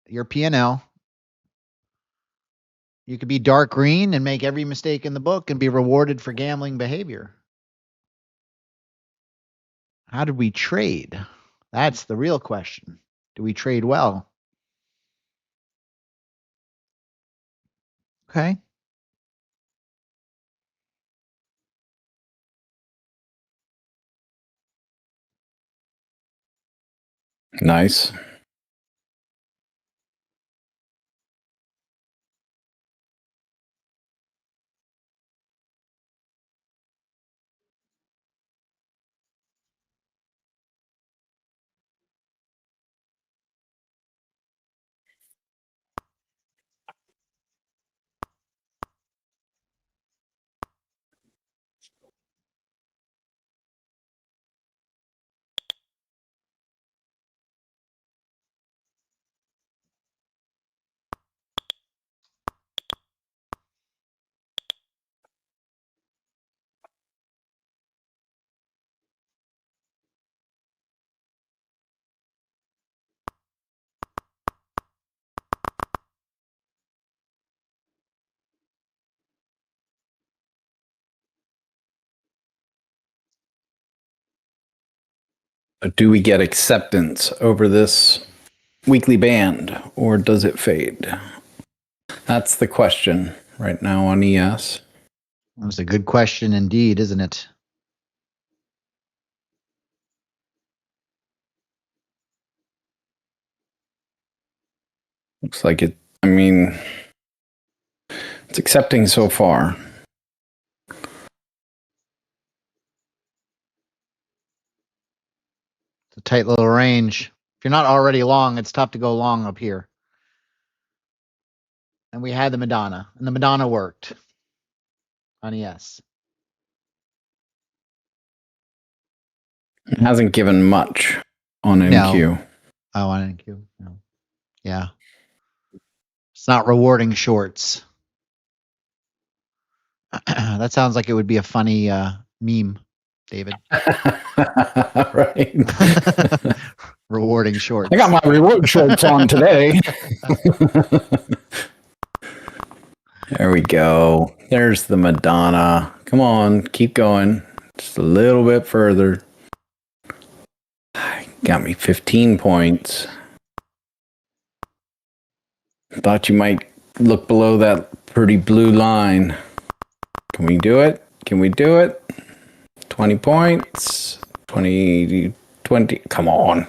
your P&L. You could be dark green and make every mistake in the book and be rewarded for gambling behavior. How did we trade? That's the real question. Do we trade well? Okay. Nice. Do we get acceptance over this weekly band, or does it fade? That's the question right now on ES. That's a good question indeed, isn't it? Looks like it. I mean, it's accepting so far. It's a tight little range. If you're not already long, it's tough to go long up here. And we had the Madonna, and the Madonna worked on ES. It hasn't given much on NQ. No. Oh, on NQ. No. Yeah. It's not rewarding shorts. That sounds like it would be a funny meme, David. Right. Rewarding shorts. I got my reward shorts on today. There we go. There's the Madonna. Come on, keep going. Just a little bit further. Got me 15 points. Thought you might look below that pretty blue line. Can we do it? Can we do it? 20 points. 20. Come on.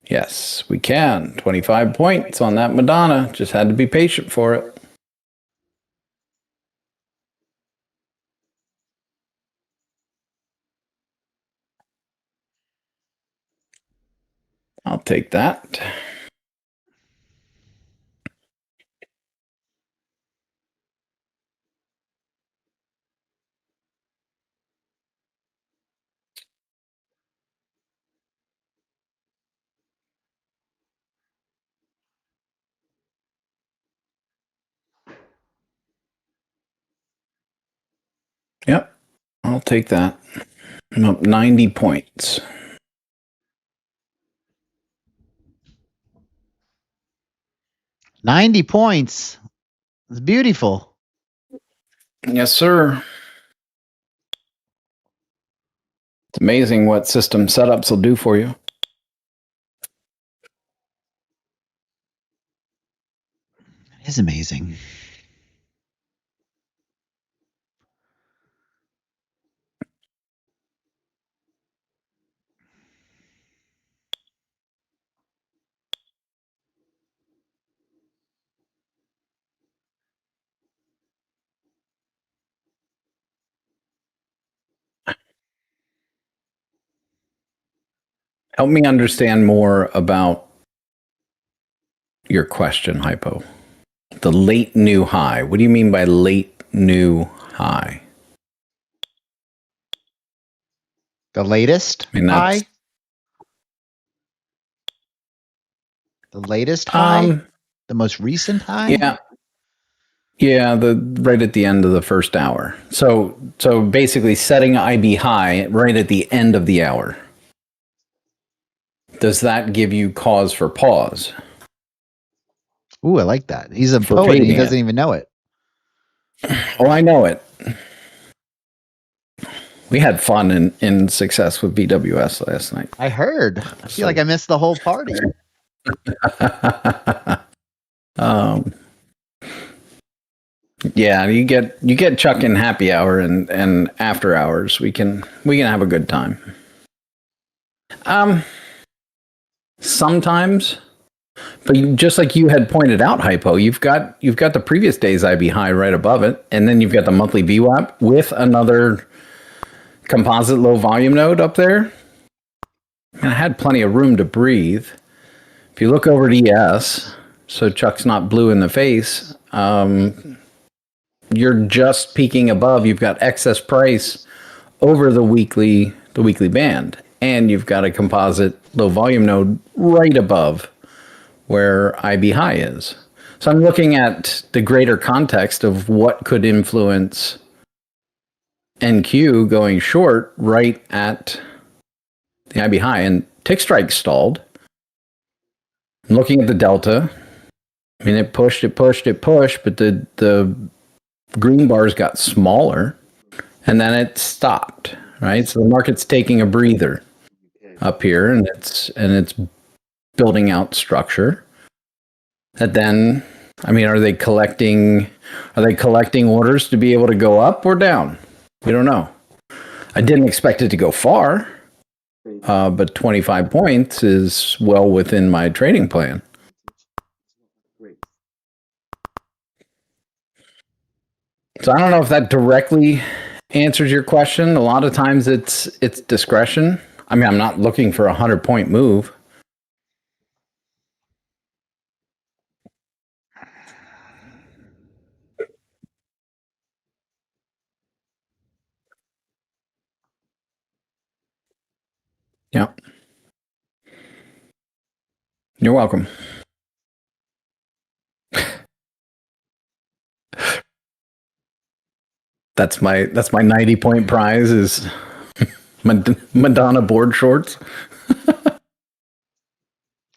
Yes, we can. 25 points on that Madonna. Just had to be patient for it. I'll take that. Yep, I'll take that. I'm up 90 points. $90 points. It's beautiful. Yes, sir. It's amazing what system setups will do for you. It is amazing. Help me understand more about your question, Hypo. The late new high. What do you mean by late new high? The latest high? The latest high? The most recent high? Yeah. Yeah, right at the end of the first hour. So basically setting IB high right at the end of the hour. does that give you cause for pause? Ooh, I like that. He's a For poet and he fading doesn't it. even know it. Oh, I know it. We had fun in success with VWS last night. I heard. I feel like I missed the whole party. Yeah, you get Chuck in happy hour and after hours. We can have a good time. Sometimes, but just like you had pointed out, Hypo, you've got the previous day's IB high right above it, and then you've got the monthly VWAP with another composite low volume node up there. And I had plenty of room to breathe. If you look over at ES, so Chuck's not blue in the face, you're just peaking above. You've got excess price over the weekly band, and you've got a composite low volume node right above where IB high is. So I'm looking at the greater context of what could influence NQ going short right at the IB high, and tick strike stalled. I'm looking at the delta. I mean, it pushed, but the green bars got smaller, and then it stopped. Right, so the market's taking a breather up here, and it's building out structure. And then, I mean, are they collecting orders to be able to go up or down? We don't know. I didn't expect it to go far, but 25 points is well within my trading plan. So I don't know if that directly answers your question. A lot of times it's discretion. I mean, I'm not looking for a 100-point move. Yeah. You're welcome. That's my 90-point prize is Madonna board shorts.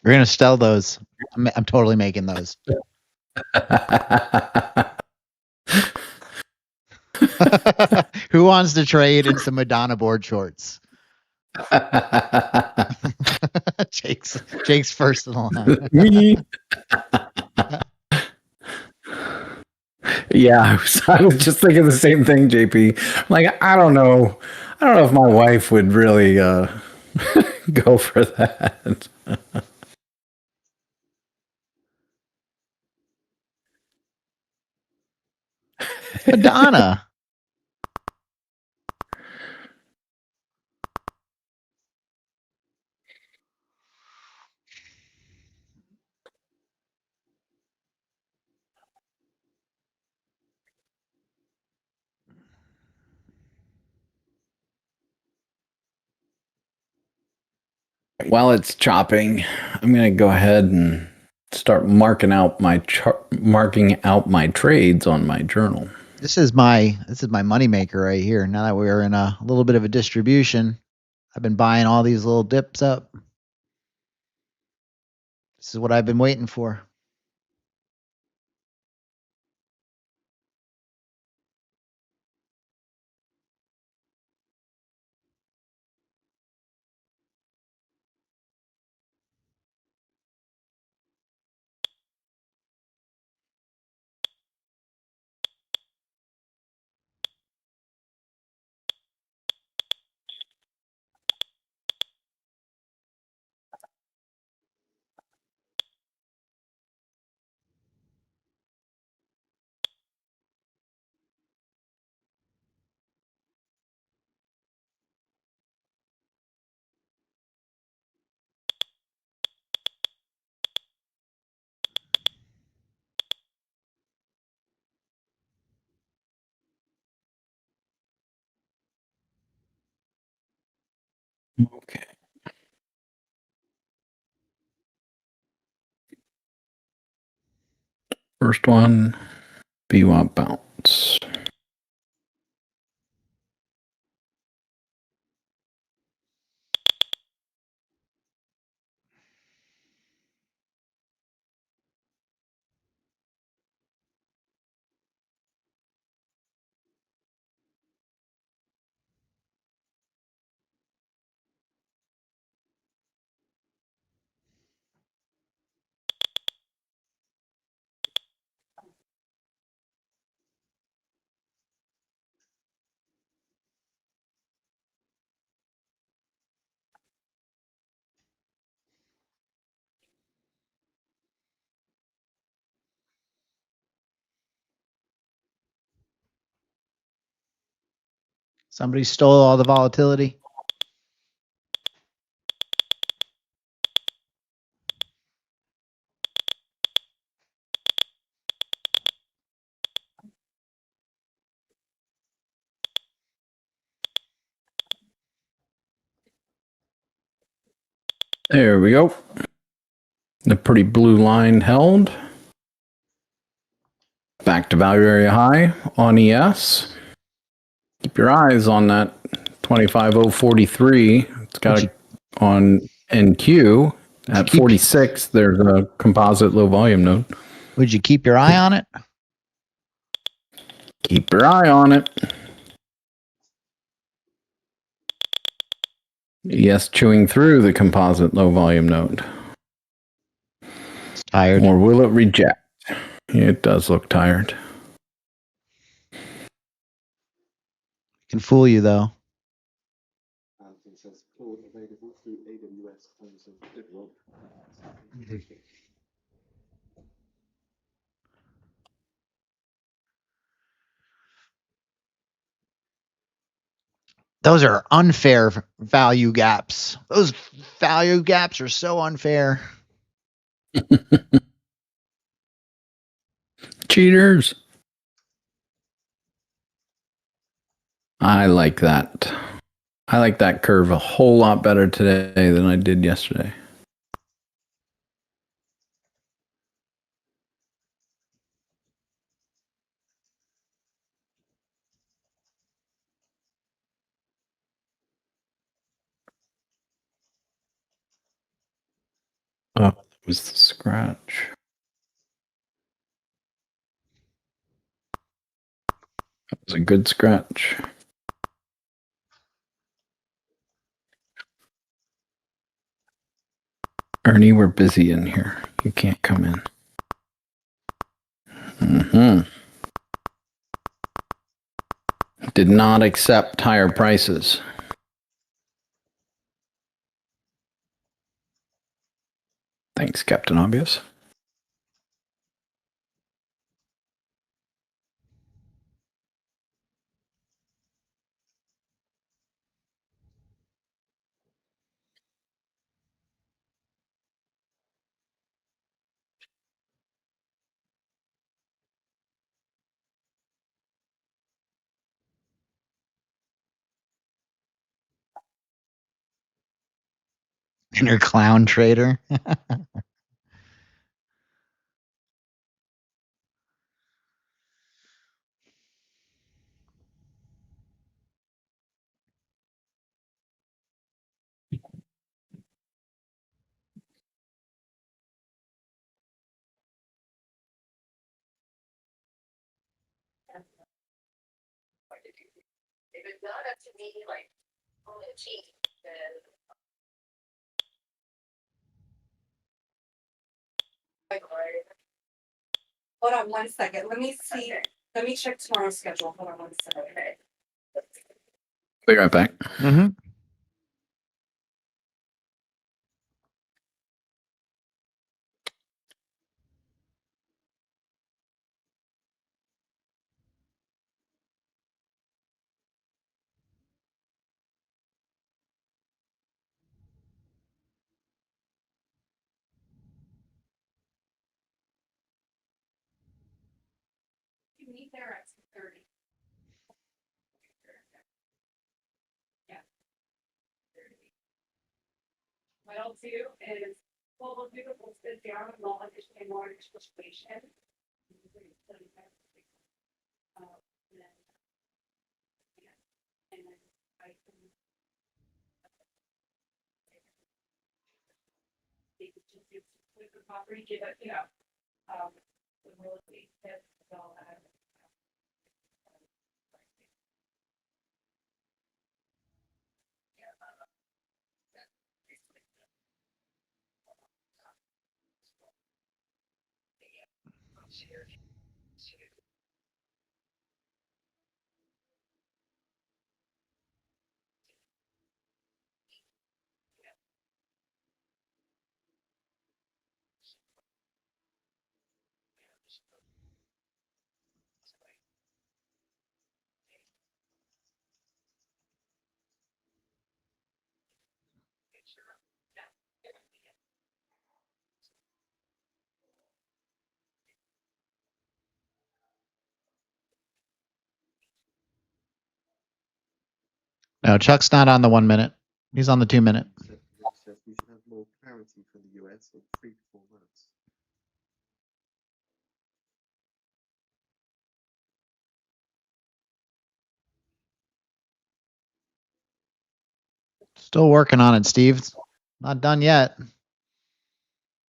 We're gonna sell those. I'm totally making those. Who wants to trade in some Madonna board shorts? Jake's first in the line. Me. Yeah, I was just thinking the same thing, JP. Like, I don't know if my wife would really go for that. Madonna. While it's chopping, I'm going to go ahead and start marking out my trades on my journal. This is my moneymaker right here. Now that we're in a little bit of a distribution, I've been buying all these little dips up. This is what I've been waiting for. Okay. First one, VWAP Bounce. Somebody stole all the volatility. There we go. The pretty blue line held. Back to value area high on ES. Keep your eyes on that 25043. It's got on NQ at 46. There's a composite low volume node. Would you keep your eye on it? Keep your eye on it. ES chewing through the composite low volume node. It's tired. Or will it reject? It does look tired. Can fool you though. Those are unfair value gaps. Those value gaps are so unfair. Cheaters. I like that. I like that curve a whole lot better today than I did yesterday. Oh, that was the scratch. That was a good scratch. Ernie, we're busy in here. You can't come in. Did not accept higher prices. Thanks, Captain Obvious. Inner clown trader. Hold on 1 second. Let me see. Let me check tomorrow's schedule. Hold on 1 second. Be right back. Mm-hmm. You meet there at 2:30. Yeah. What I'll do is, well, we'll do the full sit down and we'll understand more situation. And then I can. They could just do the property, give it, the real estate tip, so, No, Chuck's not on the 1 minute. He's on the 2 minute. Says we should have more clarity from the US in 3 to 4 months. Still working on it, Steve. Not done yet.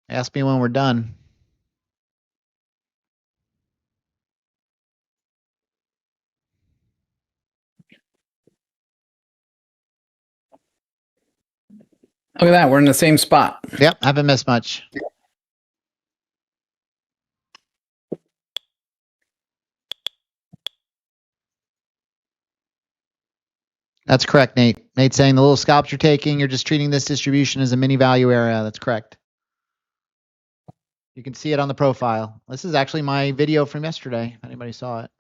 Ask me when we're done. Look at that. We're in the same spot. Yep, haven't missed much. That's correct, Nate. Nate's saying the little scalps you're taking, you're just treating this distribution as a mini value area. That's correct. You can see it on the profile. This is actually my video from yesterday, if anybody saw it.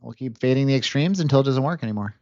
We'll keep fading the extremes until it doesn't work anymore.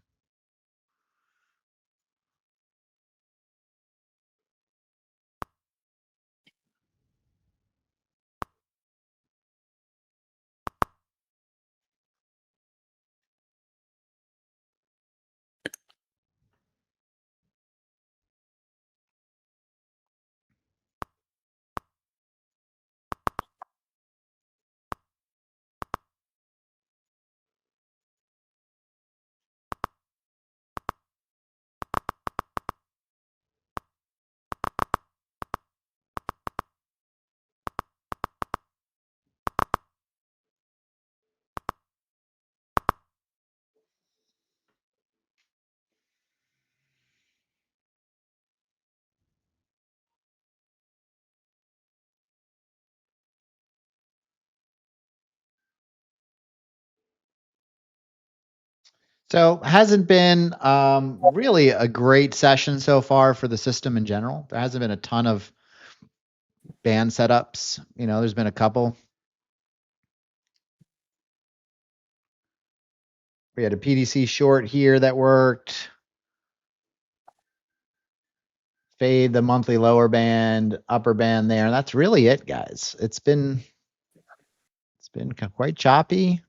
So hasn't been really a great session so far for the system in general. There hasn't been a ton of band setups. You know, there's been a couple. We had a PDC short here that worked. Fade the monthly lower band, upper band there. That's really it, guys. It's been quite choppy.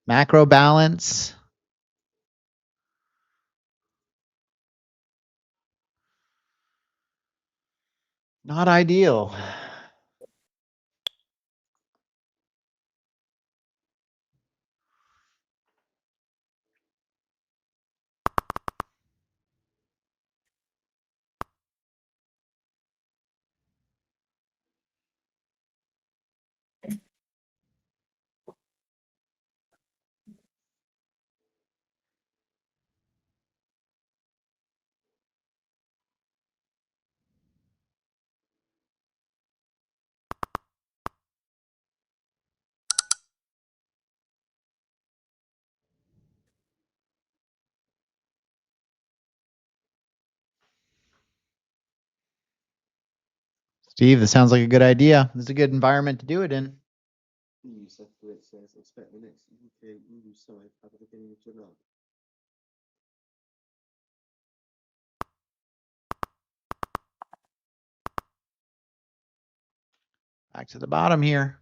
Macro balance. Not ideal. Steve, this sounds like a good idea. This is a good environment to do it in. EU Secretary says expect the next UK EU summit at the beginning of July. Back to the bottom here.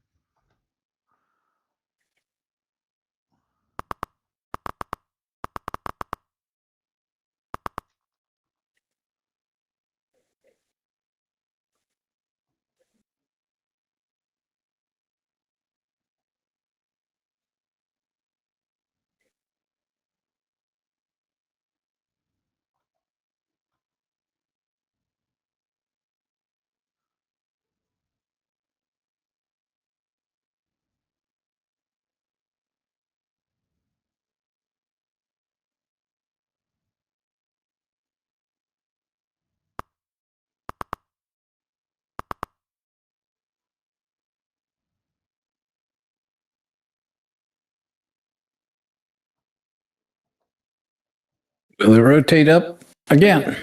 Will it rotate up again?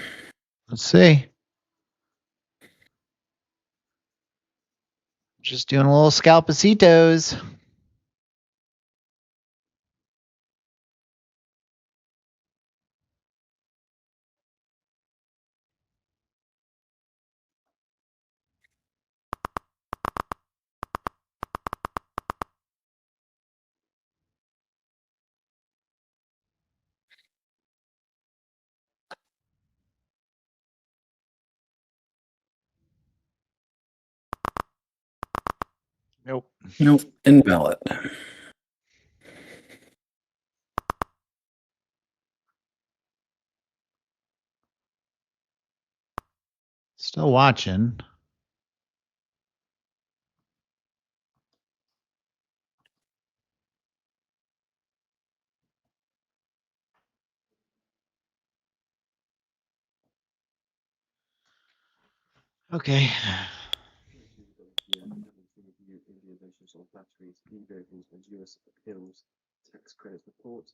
Let's see. Just doing a little scalpacitos. Nope. Nope. Invalid. Still watching. Okay. VWAP having to review India measures on batteries, e-vehicles, and US appeals tax credits report.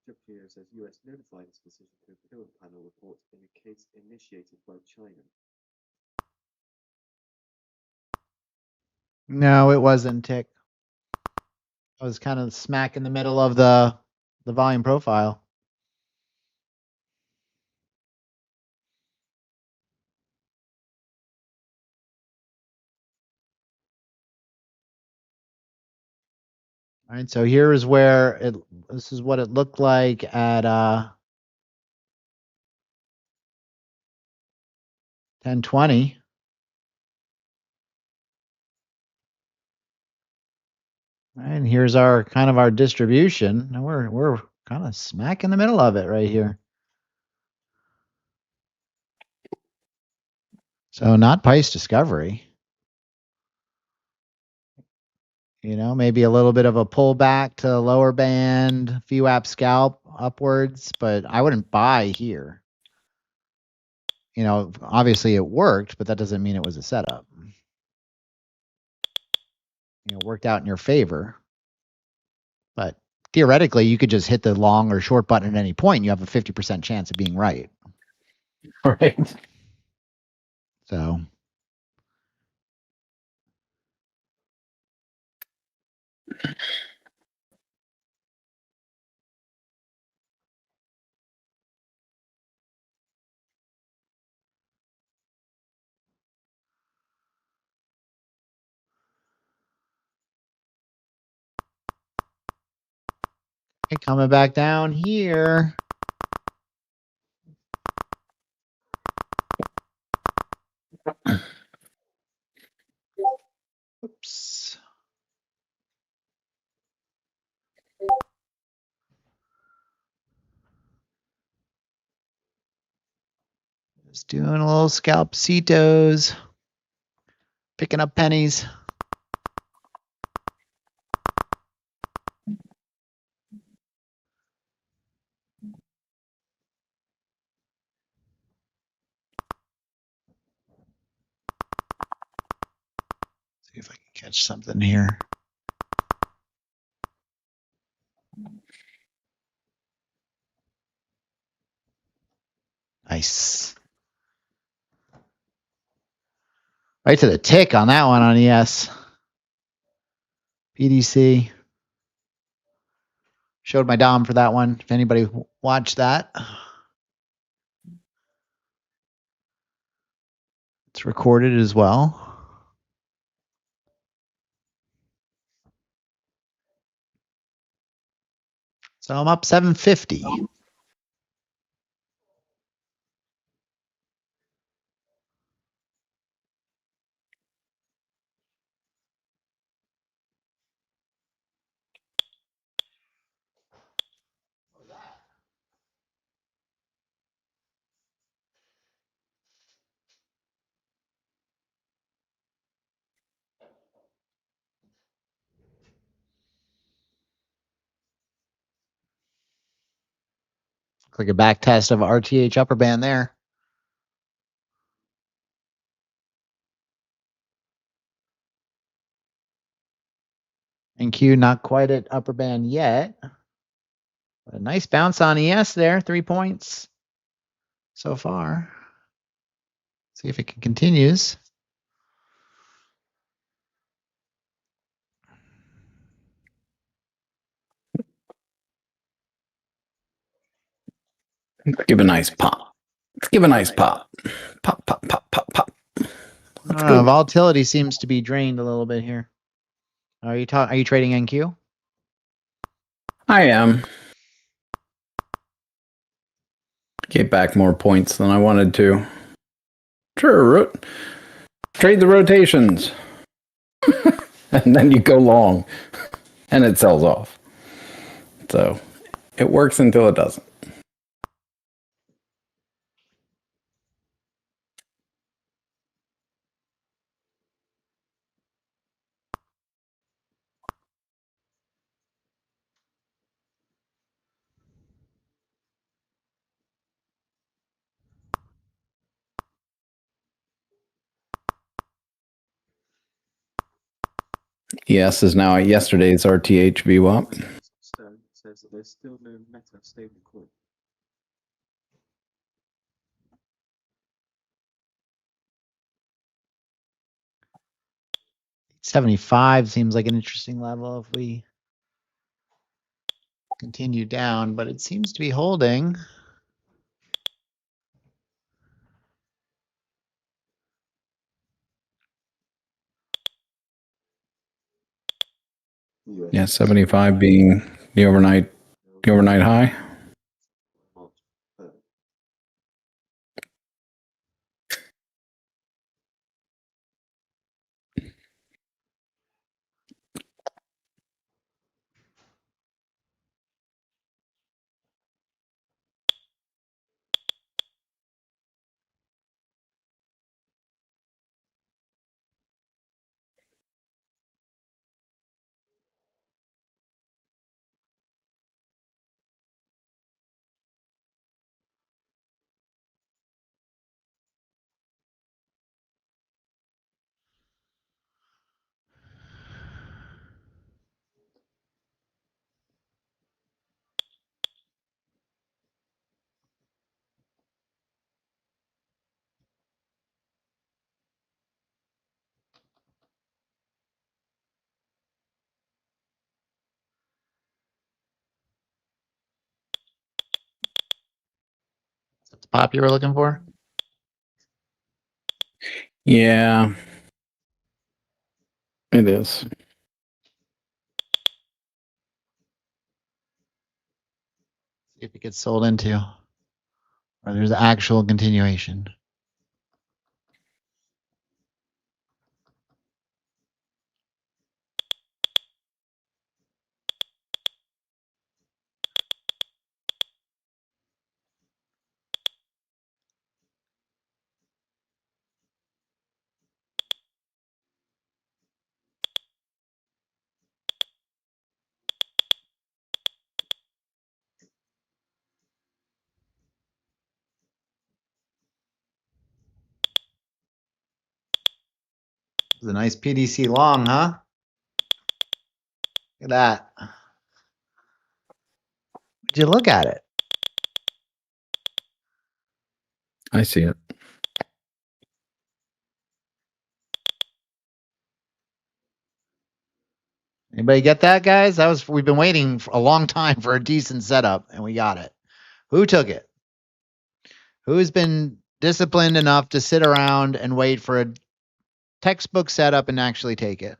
And WTO says US notified its decision to appeal the panel report in a case initiated by China. No, it wasn't tick. I was kind of smack in the middle of the volume profile. All right, so here is where this is what it looked like at 10:20. And here's our kind of our distribution. And we're kind of smack in the middle of it right here. So not price discovery. You know, maybe a little bit of a pullback to lower band, VWAP scalp upwards, but I wouldn't buy here. You know, obviously it worked, but that doesn't mean it was a setup. You know, worked out in your favor. But theoretically, you could just hit the long or short button at any point. And you have a 50% chance of being right. Right. So coming back down here. Oops. Just doing a little scalpcitos. Picking up pennies. See if I can catch something here. Nice. Right to the tick on that one on ES. PDC. Showed my Dom for that one. If anybody watched that. It's recorded as well. So I'm up 750. Looks like a back test of RTH upper band there. NQ not quite at upper band yet. But a nice bounce on ES there, 3 points so far. See if it continues. Let's give a nice pop. Let's give a nice pop. Pop, pop, pop, pop, pop. Let's go. Volatility seems to be drained a little bit here. Are you trading NQ? I am. Get back more points than I wanted to. Sure. Trade the rotations. and then you go long, and it sells off. So it works until it doesn't. ES is now at yesterday's RTH VWAP. Stone says that there's still no meta stablecoin. $75 seems like an interesting level if we continue down, but it seems to be holding. Yeah, 75 being the overnight high. March 3rd. Is that the pop you were looking for? Yeah, it is. See if it gets sold into, or there's actual continuation. It's a nice PDC long, huh? Look at that. Would you look at it? I see it. Anybody get that, guys? We've been waiting for a long time for a decent setup, and we got it. Who took it? Who's been disciplined enough to sit around and wait for a textbook setup and actually take it?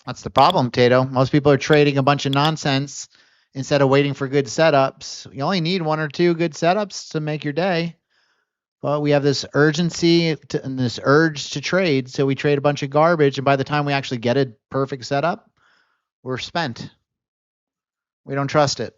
That's the problem, Tato. Most people are trading a bunch of nonsense instead of waiting for good setups. You only need one or two good setups to make your day. But we have this urgency and this urge to trade, so we trade a bunch of garbage, and by the time we actually get a perfect setup, we're spent. We don't trust it.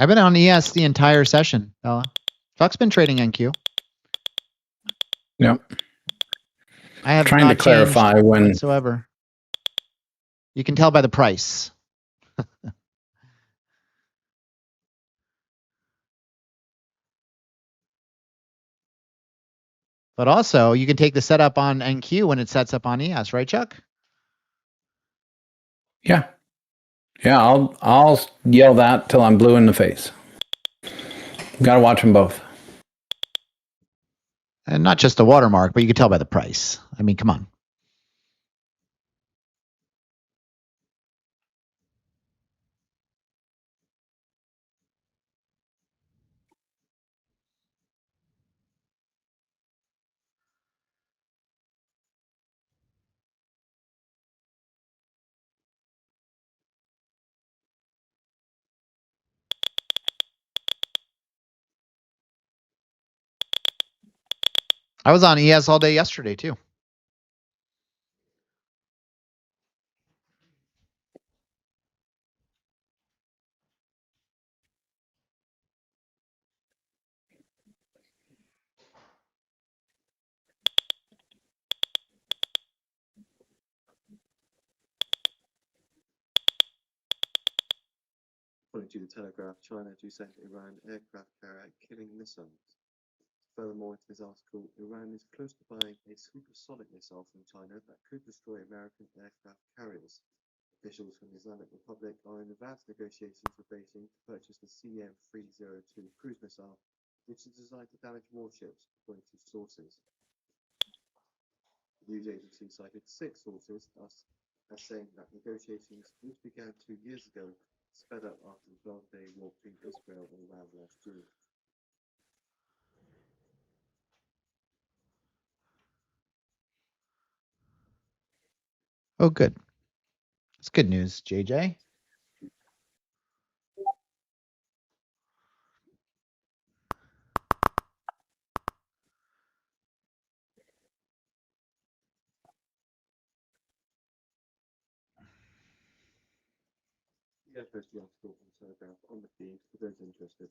I've been on ES the entire session, Bella. Chuck's been trading NQ. Yep. I have Trying to not changed clarify when. whatsoever. You can tell by the price. But also, you can take the setup on NQ when it sets up on ES, right, Chuck? Yeah. Yeah, I'll yell that till I'm blue in the face. Got to watch them both. And not just the watermark, but you can tell by the price. I mean, come on. I was on ES all day yesterday, too. According to the Telegraph, China to send Iran aircraft carrier killing missiles. Furthermore, in this article, Iran is close to buying a supersonic missile from China that could destroy American aircraft carriers. Officials from the Islamic Republic are in advanced negotiations with Beijing to purchase the CM-302 cruise missile, which is designed to damage warships, according to sources. The news agency cited 6 sources as saying that negotiations, which began 2 years ago, sped up after the 12-day war between Israel and Iran last June. Oh, good. That's good news, JJ. Yeah, post the article from Telegraph on the feed for those interested.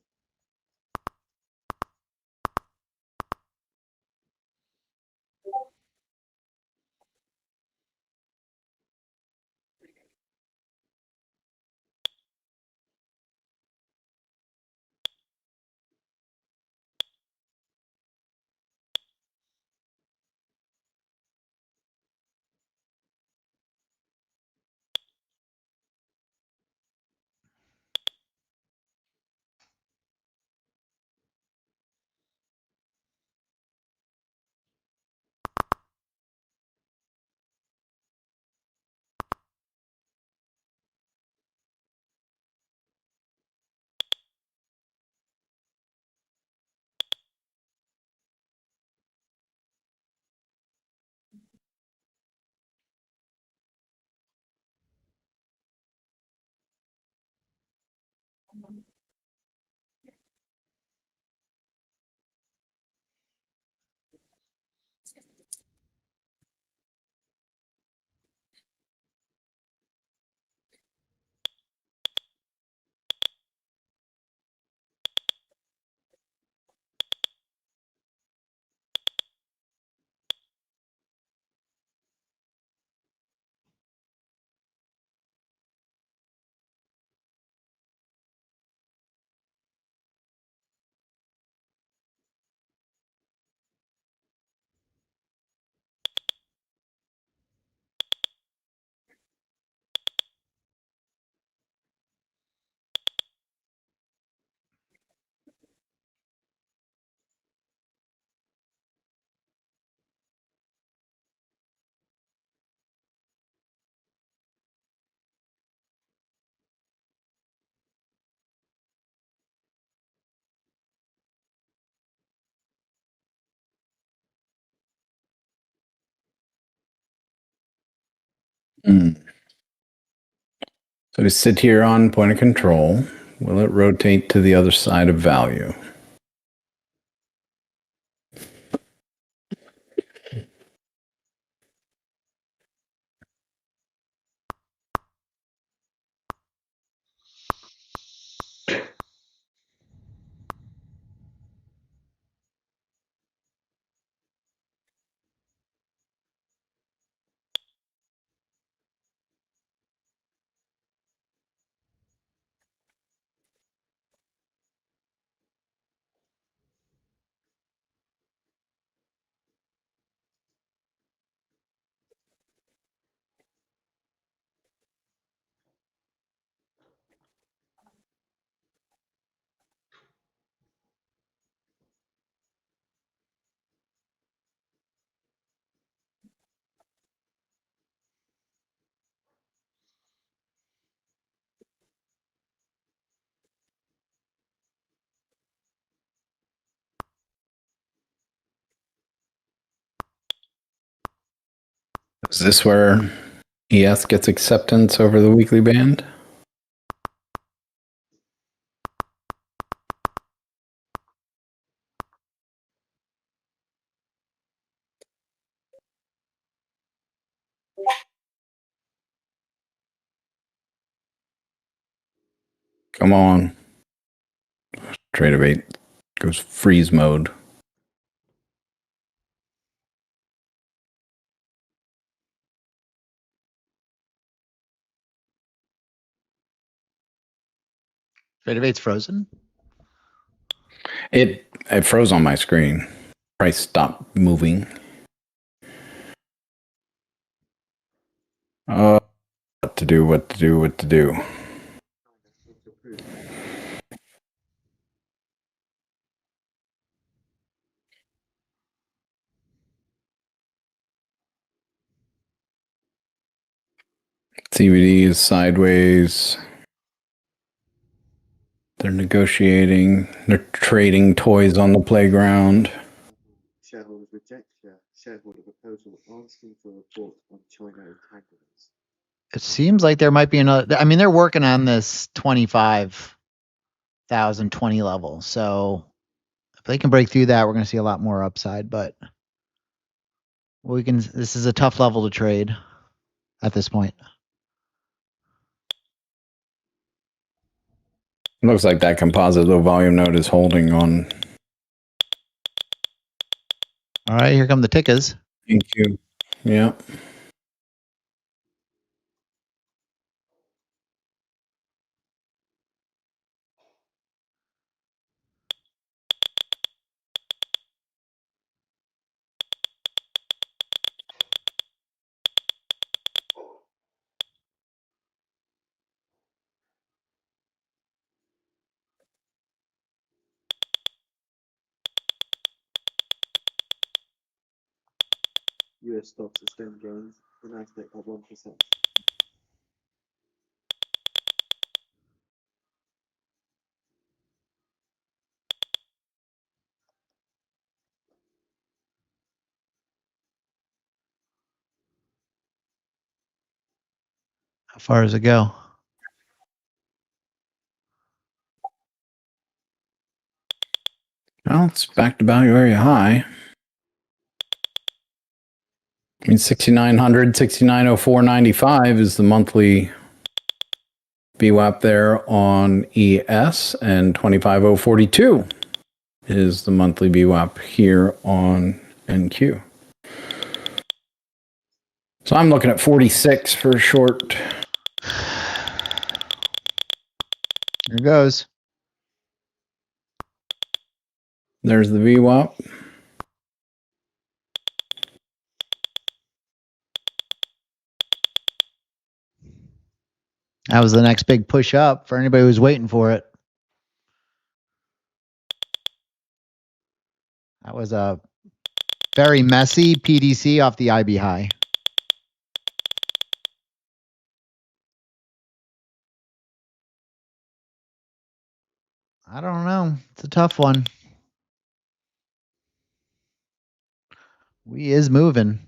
So we sit here on point of control. Will it rotate to the other side of value? Is this where ES gets acceptance over the weekly band? Come on. Trader bait goes freeze mode. Trader bait's frozen. It froze on my screen. Price stopped moving. What to do, what to do, what to do. CBD is sideways. They're negotiating. They're trading toys on the playground. Shareholders reject shareholder proposal asking for a report on China entanglements. It seems like there might be another. I mean, they're working on this 25,020 level. So if they can break through that, we're going to see a lot more upside. But we can. This is a tough level to trade at this point. Looks like that composite low volume node is holding on. All right, here come the tickers. Thank you. Yeah. US stocks sustained gains, the Nasdaq up 1%. How far does it go? Well, it's back to value area high. I mean, 6,900, 6,904.95 is the monthly VWAP there on ES, and 25,042 is the monthly VWAP here on NQ. So I'm looking at 46 for a short. Here goes. There's the VWAP. That was the next big push up for anybody who's waiting for it. That was a very messy PDC off the IB high. I don't know. It's a tough one. We is moving.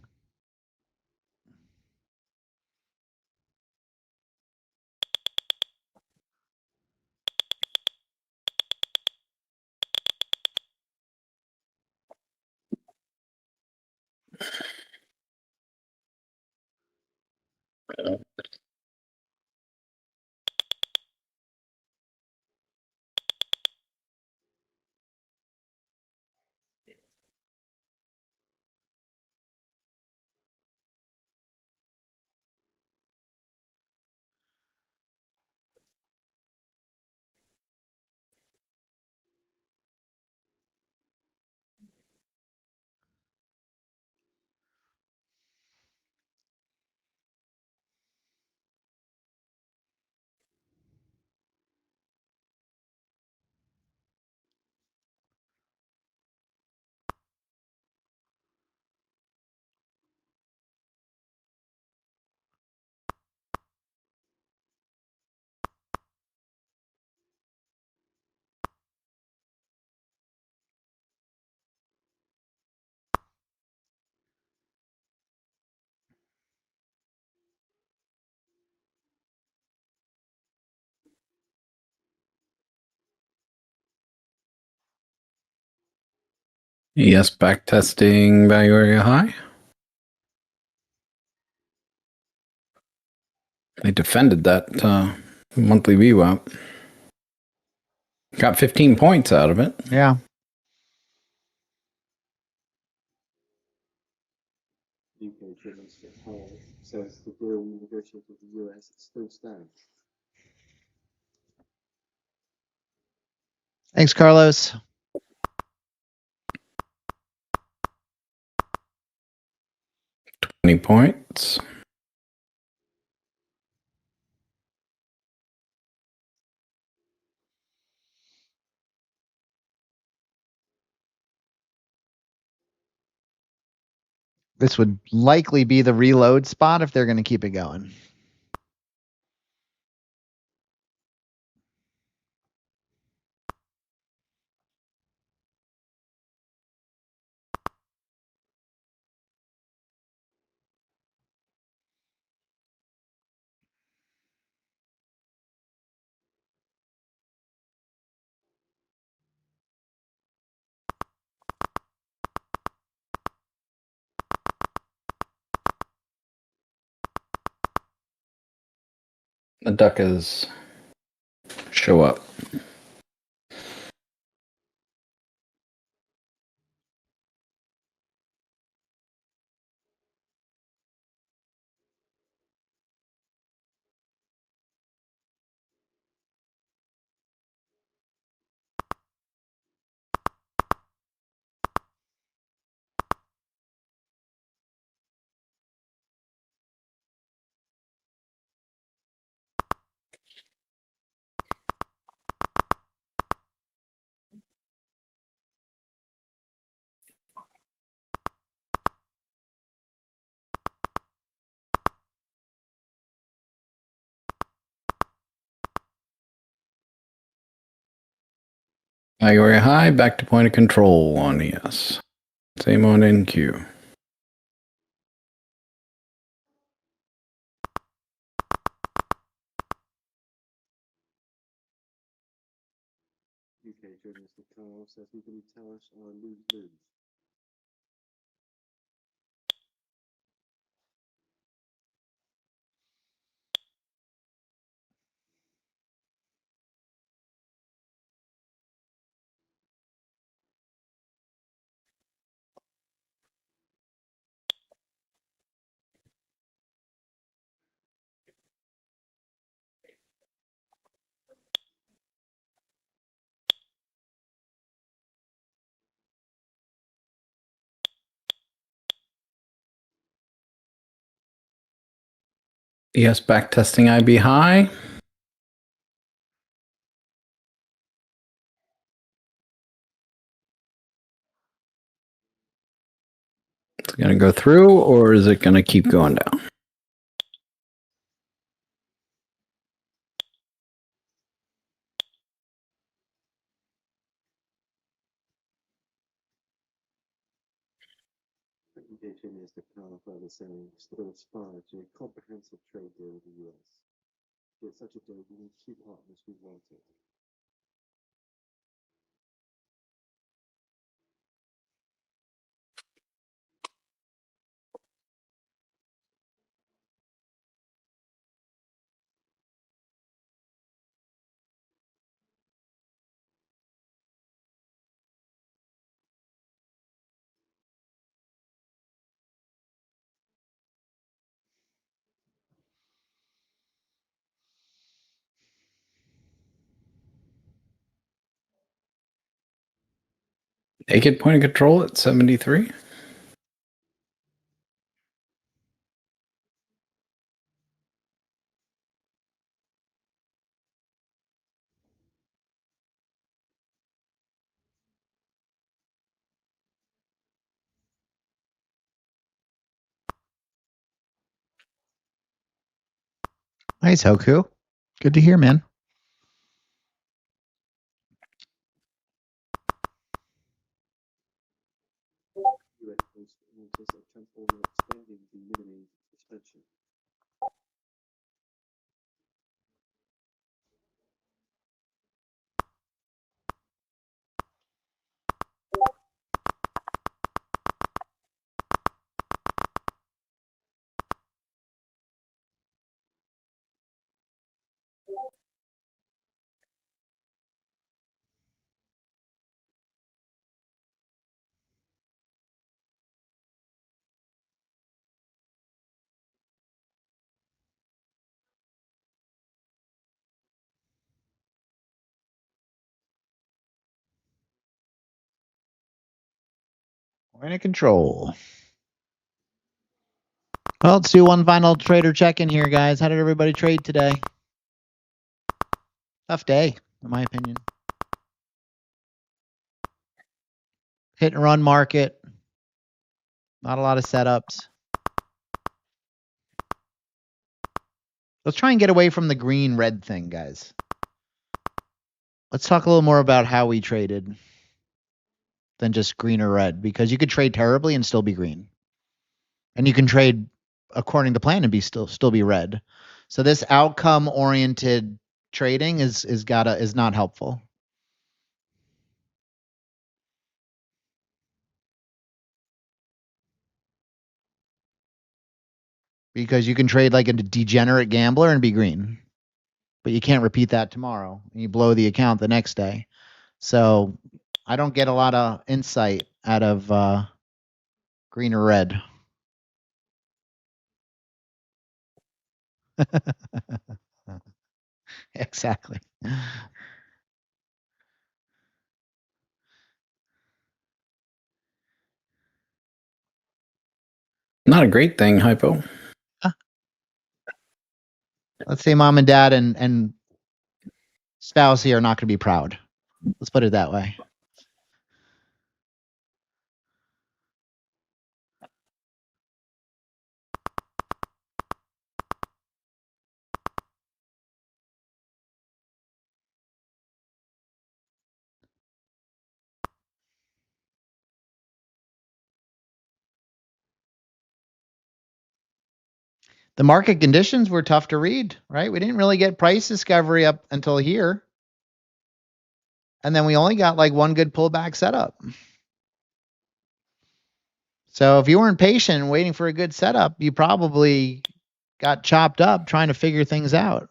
Yes, back testing value area high. They defended that monthly VWAP. Got 15 points out of it. Yeah. UK journalist Hall says the deal we negotiated with the US still stands. Thanks, Carlos. Points. This would likely be the reload spot if they're going to keep it going. The duckers show up. Value area high, back to point of control on ES. Same on NQ. UK journalist Carl says we believe tariffs are a lose-lose. ES back testing IB high. It's going to go through, or is it going to keep going down? UK journalist Carl further saying still aspire to a comprehensive trade deal with the US. To get such a deal, we need two partners who want it. Naked point of control at 73. Nice, Hoku. Good to hear, man. US post notice of Transformer extending the minimum suspension. Point of control. Well, let's do one final trader check-in here, guys. How did everybody trade today? Tough day, in my opinion. Hit and run market. Not a lot of setups. Let's try and get away from the green-red thing, guys. Let's talk a little more about how we traded than just green or red, because you could trade terribly and still be green. And you can trade according to plan and still be red. So this outcome-oriented trading is not helpful. Because you can trade like a degenerate gambler and be green, but you can't repeat that tomorrow. You blow the account the next day. So I don't get a lot of insight out of green or red. Exactly. Not a great thing, hypo. Let's say mom and dad and spouse here are not going to be proud. Let's put it that way. The market conditions were tough to read, right? We didn't really get price discovery up until here. And then we only got like one good pullback setup. So if you weren't patient and waiting for a good setup, you probably got chopped up trying to figure things out.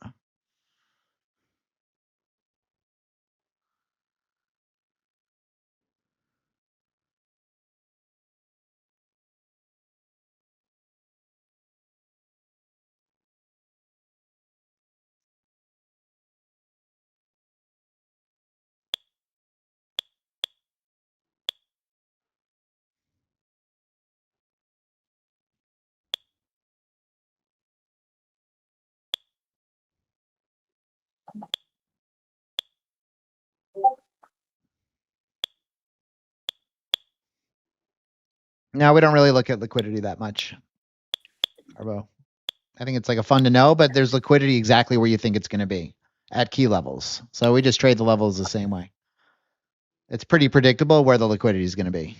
Now we don't really look at liquidity that much, Arbo. I think it's like a fun to know, but there's liquidity exactly where you think it's going to be at key levels. So we just trade the levels the same way. It's pretty predictable where the liquidity is going to be.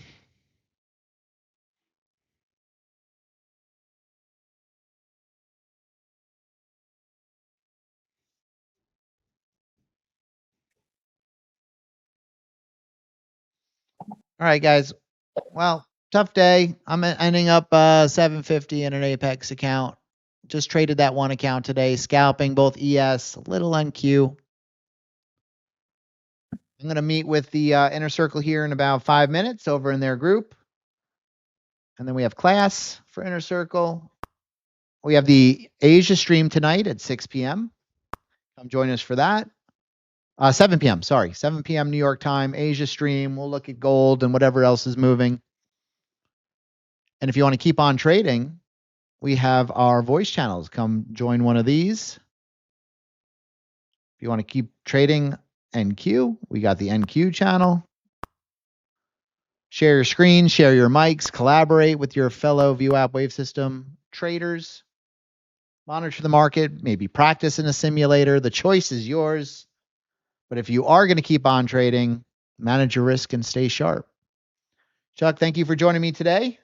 All right, guys. Well, tough day. I'm ending up 750 in an Apex account. Just traded that one account today, scalping both ES, a little NQ. I'm going to meet with the inner circle here in about 5 minutes over in their group. And then we have class for inner circle. We have the Asia stream tonight at 6 p.m. Come join us for that. 7 p.m. Sorry, 7 p.m. New York time, Asia stream. We'll look at gold and whatever else is moving. And if you want to keep on trading, we have our voice channels. Come join one of these. If you want to keep trading NQ, we got the NQ channel. Share your screen, share your mics, collaborate with your fellow VWAP Wave System traders. Monitor the market, maybe practice in a simulator. The choice is yours. But if you are going to keep on trading, manage your risk and stay sharp. Chuck, thank you for joining me today.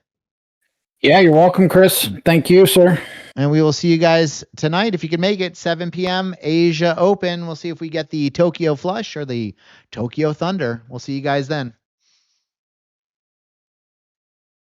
Yeah, you're welcome, Chris. Thank you, sir. And we will see you guys tonight. If you can make it, 7 p.m. Asia Open. We'll see if we get the Tokyo Flush or the Tokyo Thunder. We'll see you guys then.